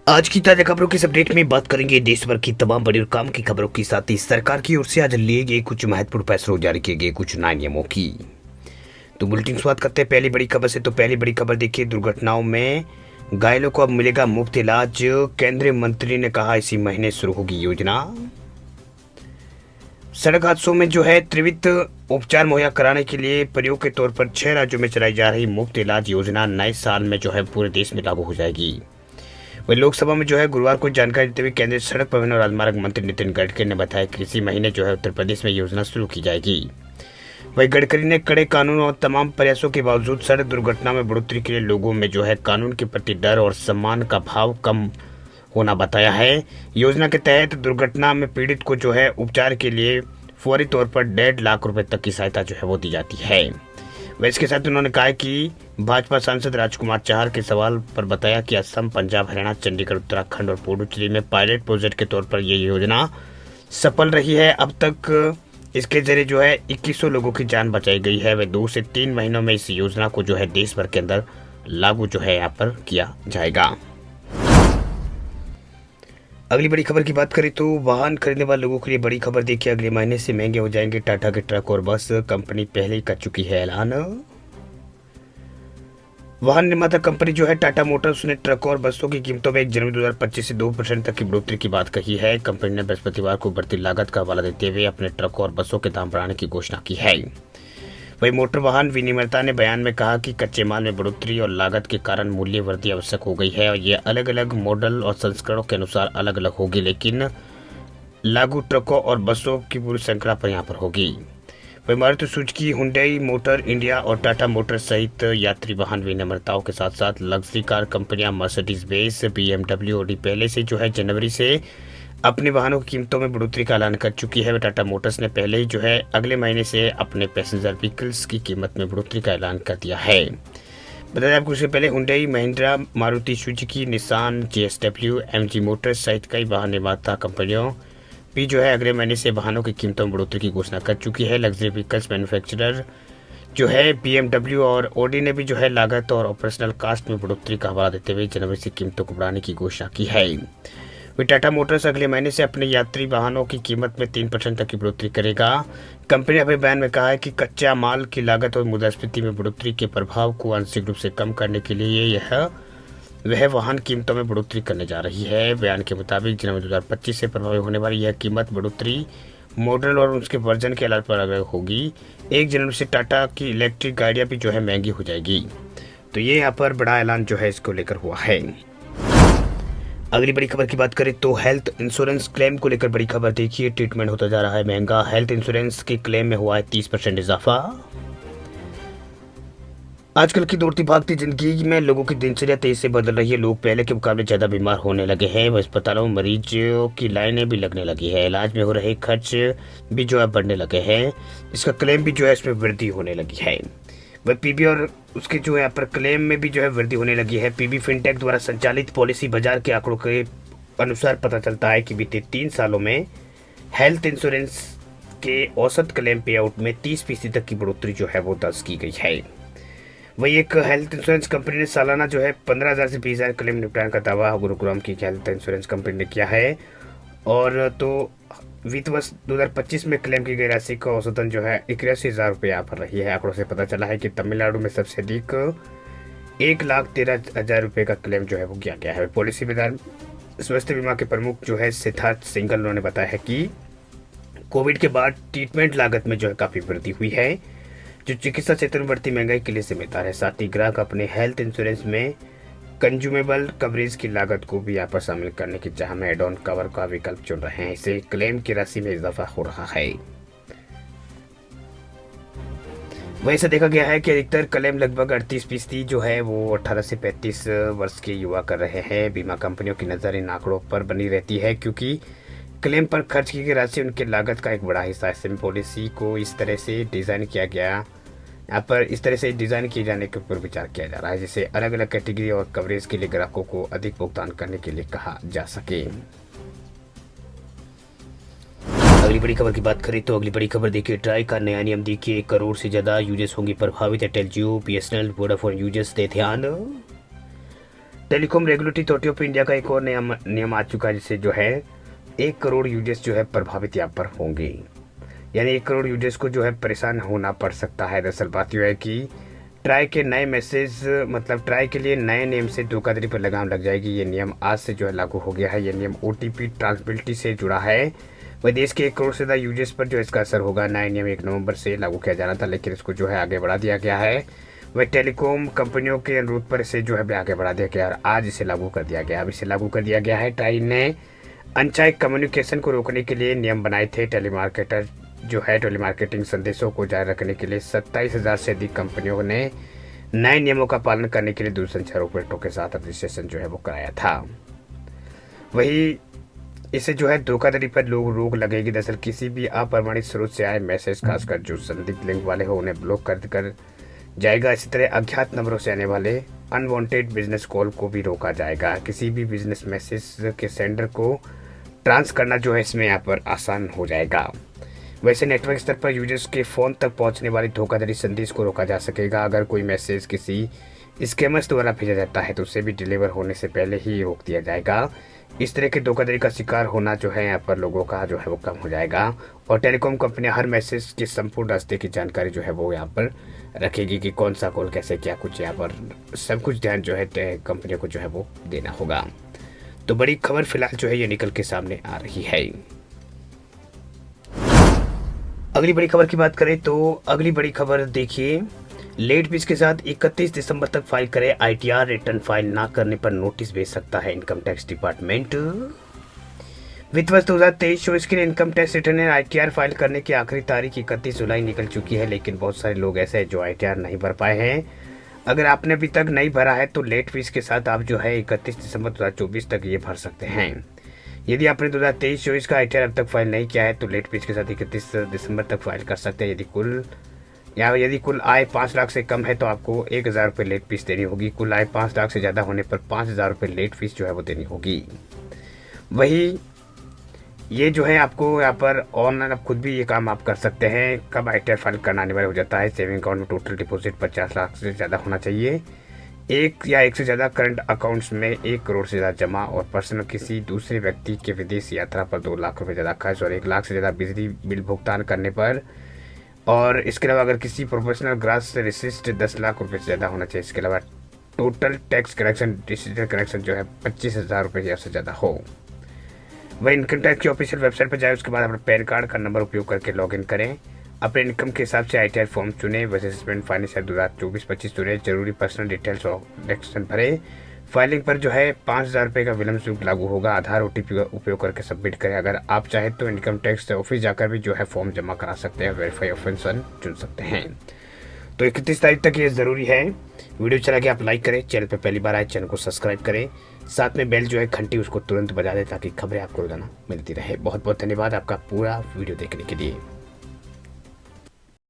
आज की ताजा खबरों की इस अपडेट में बात करेंगे देश भर की तमाम बड़ी और काम की खबरों के साथ ही सरकार की ओर से आज लिए गए कुछ महत्वपूर्ण फैसलों जारी किए गए कुछ नए नियमों की। तो बुलेटिन शुरुआत करते हैं पहली बड़ी खबर से। तो पहली बड़ी खबर देखिए, दुर्घटनाओं में घायलों को अब मिलेगा मुफ्त इलाज। केंद्रीय मंत्री ने कहा इसी महीने शुरू होगी योजना। सड़क हादसों में जो है त्वरित उपचार मुहैया कराने के लिए प्रयोग के तौर पर 6 राज्यों में चलाई जा रही मुफ्त इलाज योजना नए साल में जो है पूरे देश में लागू हो जाएगी। वही लोकसभा में जो है गुरुवार को जानकारी देते हुए केंद्रीय सड़क परिवहन और राजमार्ग मंत्री नितिन गडकरी ने बताया कि इसी महीने जो है उत्तर प्रदेश में योजना शुरू की जाएगी। वही गडकरी ने कड़े कानून और तमाम प्रयासों के बावजूद सड़क दुर्घटना में बढ़ोतरी के लिए लोगों में जो है कानून के प्रति डर और सम्मान का भाव कम होना बताया है। योजना के तहत दुर्घटना में पीड़ित को जो है उपचार के लिए फौरी तौर पर 1.5 लाख रुपए तक की सहायता जो है वो दी जाती है। वह इसके साथ उन्होंने कहा कि भाजपा सांसद राजकुमार चाहर के सवाल पर बताया कि असम, पंजाब, हरियाणा, चंडीगढ़, उत्तराखंड और पुडुचेरी में पायलट प्रोजेक्ट के तौर पर ये योजना सफल रही है। अब तक इसके जरिए जो है 2100 लोगों की जान बचाई गई है। वह 2 से 3 महीनों में इस योजना को जो है देश भर के अंदर लागू जो है यहाँ पर किया जाएगा। अगली बड़ी खबर की बात करें तो वाहन खरीदने वाले लोगों के लिए बड़ी खबर देखिए, अगले महीने से महंगे हो जाएंगे टाटा के ट्रक और बस। कंपनी पहले ही कर चुकी है ऐलान। वाहन निर्माता कंपनी जो है टाटा मोटर्स ने ट्रकों और बसों की कीमतों में 1 जनवरी 2025 से 2% तक की बढ़ोतरी की बात कही है। कंपनी ने बृहस्पतिवार को बढ़ती लागत का हवाला देते हुए अपने ट्रकों और बसों के दाम बढ़ाने की घोषणा की है। वही मोटर वाहन विनिर्माता ने बयान में कहा कि कच्चे माल में बढ़ोतरी और लागत के कारण मूल्य वृद्धि आवश्यक हो गई है और ये अलग अलग मॉडल और संस्करणों के अनुसार अलग अलग होगी, लेकिन लागू ट्रकों और बसों की पूरी श्रृंखला पर यहाँ पर होगी। वही Maruti Suzuki, Hyundai motor India और टाटा मोटर्स सहित यात्री वाहन विनिर्माताओं के साथ साथ लग्जरी कार कंपनियां मर्सिडीज बेंज, BMW, ऑडी पहले से जो है जनवरी से अपने वाहनों की कीमतों में बढ़ोतरी का ऐलान कर चुकी है। टाटा मोटर्स ने पहले ही जो है अगले महीने से अपने पैसेंजर व्हीकल्स की कीमत में बढ़ोतरी का ऐलान कर दिया है। बता दें आपको, इससे पहले Hyundai, Mahindra, Maruti Suzuki, Nissan, JSW, MG Motors सहित कई वाहन निर्माता कंपनियों भी जो है अगले महीने से वाहनों की कीमतों में बढ़ोतरी की घोषणा कर चुकी है। लग्जरी व्हीकल्स मैन्युफैक्चरर जो है BMW और ऑडी ने भी जो है लागत और ऑपरेशनल कास्ट में बढ़ोतरी का हवाला देते हुए जनवरी से कीमतों को बढ़ाने की घोषणा की है। वही टाटा मोटर्स अगले महीने से अपने यात्री वाहनों की कीमत में 3% तक की बढ़ोतरी करेगा। कंपनी ने अपने बयान में कहा है कि कच्चा माल की लागत और मुद्रास्फीति में बढ़ोतरी के प्रभाव को आंशिक रूप से कम करने के लिए वह वाहन कीमतों में बढ़ोतरी करने जा रही है। बयान के मुताबिक जनवरी 2025 से प्रभावी होने वाली यह कीमत बढ़ोतरी मॉडल और उसके वर्जन के आधार पर अलग होगी। 1 जनवरी से टाटा की इलेक्ट्रिक गाड़ियाँ भी जो है महंगी हो जाएगी। तो ये यहाँ पर बड़ा ऐलान जो है इसको लेकर हुआ है। अगली बड़ी खबर की बात करें तो हेल्थ इंश्योरेंस क्लेम को लेकर बड़ी खबर देखिए, ट्रीटमेंट होता जा रहा है महंगा। हेल्थ इंश्योरेंस के क्लेम में हुआ है 30% इजाफा। आजकल की दौड़ती भागती जिंदगी में लोगों की दिनचर्या तेज से बदल रही है। लोग पहले के मुकाबले ज्यादा बीमार होने लगे हैं। अस्पतालों में मरीजों की लाइनें भी लगने लगी है। इलाज में हो रहे खर्च भी जो है बढ़ने लगे हैं। इसका क्लेम भी जो है इसमें वृद्धि होने लगी है। वह PB और उसके जो है पर क्लेम में भी जो है वृद्धि होने लगी है। PB फिनटेक द्वारा संचालित पॉलिसी बाजार के आंकड़ों के अनुसार पता चलता है कि बीते 3 सालों में हेल्थ इंश्योरेंस के औसत क्लेम पे आउट में 30% तक की बढ़ोतरी जो है वो दर्ज की गई है। वही एक हेल्थ इंश्योरेंस कंपनी ने सालाना जो है 15,000 से 20,000 क्लेम निपटाने का दावा गुरुग्राम की हेल्थ इंश्योरेंस कंपनी ने किया है। और तो वित्त वर्ष 2025 में क्लेम की गई राशि का औसतन जो है 81,000 रुपये यहाँ पर रही है। आंकड़ों से पता चला है कि तमिलनाडु में सबसे अधिक 1,13,000 रुपये का क्लेम जो है वो किया गया है। पॉलिसी बाजार स्वास्थ्य बीमा के प्रमुख जो है सिद्धार्थ सिंगल, उन्होंने बताया है कि कोविड के बाद ट्रीटमेंट लागत में जो है काफ़ी वृद्धि हुई है, जो चिकित्सा क्षेत्र में बढ़ती महंगाई के लिए जिम्मेदार है। साथ ही ग्राहक अपने हेल्थ इंश्योरेंस में कंज्यूमेबल कवरेज की लागत को भी यहाँ पर शामिल करने की चाह में एड ऑन कवर का विकल्प चुन रहे हैं। इससे क्लेम की राशि में इजाफा हो रहा है। वहीं से देखा गया है कि अधिकतर क्लेम लगभग 38% जो है वो 18 से 35 वर्ष के युवा कर रहे हैं। बीमा कंपनियों की नज़र इन आंकड़ों पर बनी रहती है क्योंकि क्लेम पर खर्च की गई राशि उनके लागत का एक बड़ा हिस्सा है। ऐसे पॉलिसी को इस तरह से डिज़ाइन किया गया, यहाँ पर इस तरह से डिज़ाइन किए जाने के ऊपर विचार किया जा रहा है जिससे अलग अलग कैटेगरी और कवरेज के लिए ग्राहकों को अधिक भुगतान करने के लिए कहा जा सके। अगली बड़ी खबर की बात करें तो अगली बड़ी खबर देखिए, ट्राई का नया नियम देखिए, 1 करोड़ से ज़्यादा यूजर्स होंगे प्रभावित। एयरटेल, जियो, BSNL, वोडाफोन यूजर्स दे ध्यान। Telecom regulatory authority of India का एक और नया नियम आ चुका है, जिससे जो है 1 करोड़ यूजर्स जो है प्रभावित यहाँ पर होंगे। यानी 1 करोड़ यूजर्स को जो है परेशान होना पड़ सकता है। दरअसल बात यह है कि ट्राई के नए मैसेज मतलब ट्राई के लिए नए नियम से धोखाधड़ी पर लगाम लग जाएगी। ये नियम आज से जो है लागू हो गया है। ये नियम OTP ट्रांसबिलिटी से जुड़ा है। वह देश के 1 करोड़ से ज़्यादा यूजर्स पर जो इसका असर होगा। नया नियम 1 नवंबर से लागू किया जाना था, लेकिन इसको जो है आगे बढ़ा दिया गया है। वह टेलीकॉम कंपनियों के अनुरोध पर इसे जो है आगे बढ़ा दिया गया और आज इसे लागू कर दिया गया। अब इसे लागू कर दिया गया है। ट्राई ने अनचाहे कम्युनिकेशन को रोकने के लिए नियम बनाए थे। टेलीमार्केटर जो है टेलीमार्केटिंग संदेशों को जारी रखने के लिए 27,000 से अधिक कंपनियों ने नए नियमों का पालन करने के लिए दूरसंचार ऑपरेटरों के साथ रजिस्ट्रेशन जो है वो कराया था। वही इससे जो है धोखाधड़ी पर रोक लगेगी। दरअसल किसी भी अप्रमाणित स्रोत से आए मैसेज, खासकर जो संदिग्ध लिंक वाले हो, उन्हें ब्लॉक कर जाएगा। इसी तरह अज्ञात नंबरों से आने वाले अनवांटेड बिजनेस कॉल को भी रोका जाएगा। किसी भी बिजनेस मैसेज के सेंडर को ट्रांस करना जो है इसमें यहाँ पर आसान हो जाएगा। वैसे नेटवर्क स्तर पर यूजर्स के फ़ोन तक पहुंचने वाली धोखाधड़ी संदेश को रोका जा सकेगा। अगर कोई मैसेज किसी स्कैमर्स द्वारा भेजा जाता है तो उसे भी डिलीवर होने से पहले ही रोक दिया जाएगा। इस तरह के धोखाधड़ी का शिकार होना जो है यहाँ पर लोगों का जो है वो कम हो जाएगा। और टेलीकॉम कंपनियां हर मैसेज के संपूर्ण रास्ते की जानकारी जो है वो यहाँ पर रखेगी कि कौन सा कॉल कैसे क्या कुछ, यहाँ पर सब कुछ ध्यान जो है कंपनियों को जो है वो देना होगा। तो बड़ी खबर फिलहाल जो है ये निकल के सामने आ रही है। अगली बड़ी खबर की बात करें तो अगली बड़ी खबर देखिए, लेट फीस के साथ 31 दिसंबर तक फाइल करें। ITR रिटर्न फाइल ना करने पर नोटिस भेज सकता है इनकम टैक्स डिपार्टमेंट। वित्त वर्ष 2023-24 के लिए income tax return ITR file करने की आखिरी तारीख 31 जुलाई निकल चुकी है, लेकिन बहुत सारे लोग ऐसे हैं जो ITR नहीं भर पाए हैं। अगर आपने अभी तक नहीं भरा है तो लेट फीस के साथ आप जो है 31 दिसंबर 2024 तक ये भर सकते हैं। यदि आपने 2023-24 का ITR अब तक फाइल नहीं किया है तो लेट फीस के साथ 31 दिसंबर तक फाइल कर सकते हैं। यदि कुल आय 5 लाख से कम है तो आपको 1,000 रुपये लेट फीस देनी होगी। कुल आय 5 लाख से ज़्यादा होने पर 5,000 रुपये लेट फीस जो है वो देनी होगी। वही ये जो है आपको यहाँ पर ऑनलाइन आप खुद भी ये काम आप कर सकते हैं। कब ITR फाइल करना अनिवार्य हो जाता है? सेविंग अकाउंट में टोटल डिपॉजिट 50 लाख से ज़्यादा होना चाहिए। एक या एक से ज़्यादा करंट अकाउंट्स में 1 करोड़ से ज़्यादा जमा और पर्सनल किसी दूसरे व्यक्ति के विदेश यात्रा पर 2 लाख रुपये ज़्यादा खर्च और 1 लाख से ज़्यादा बिजली बिल भुगतान करने पर। और इसके अलावा अगर किसी प्रोफेशनल ग्रास से रिसिस्ट 10 लाख रुपये से ज़्यादा होना चाहिए। इसके अलावा total tax collection digital collection जो है 25,000 रुपये या उससे ज़्यादा हो। वह इनकम टैक्स की ऑफिशियल वेबसाइट पर जाए, उसके बाद अपने पैन कार्ड का नंबर उपयोग करके लॉगिन करें। अपने इनकम के हिसाब से ITR फॉर्म चुनें। वैसे असेसमेंट फाइनेंशियल 2024-25 चुनें। जरूरी पर्सनल डिटेल्स और डिक्लेरेशन भरें। फाइलिंग पर जो है 5,000 रुपये का विलम्ब शुल्क लागू होगा। आधार OTP का उपयोग करके सबमिट करें। अगर आप चाहें तो इनकम टैक्स ऑफिस जाकर भी जो है फॉर्म जमा करा सकते हैं। वेरीफाई ऑप्शन चुन सकते हैं। तो 31 तारीख तक ये ज़रूरी है। वीडियो चला गया आप लाइक करें। चैनल पर पहली बार आए चैनल को सब्सक्राइब करें। साथ में बेल जो है घंटी उसको तुरंत बजा दें ताकि खबरें आपको रोजाना मिलती रहे। बहुत बहुत धन्यवाद आपका पूरा वीडियो देखने के लिए।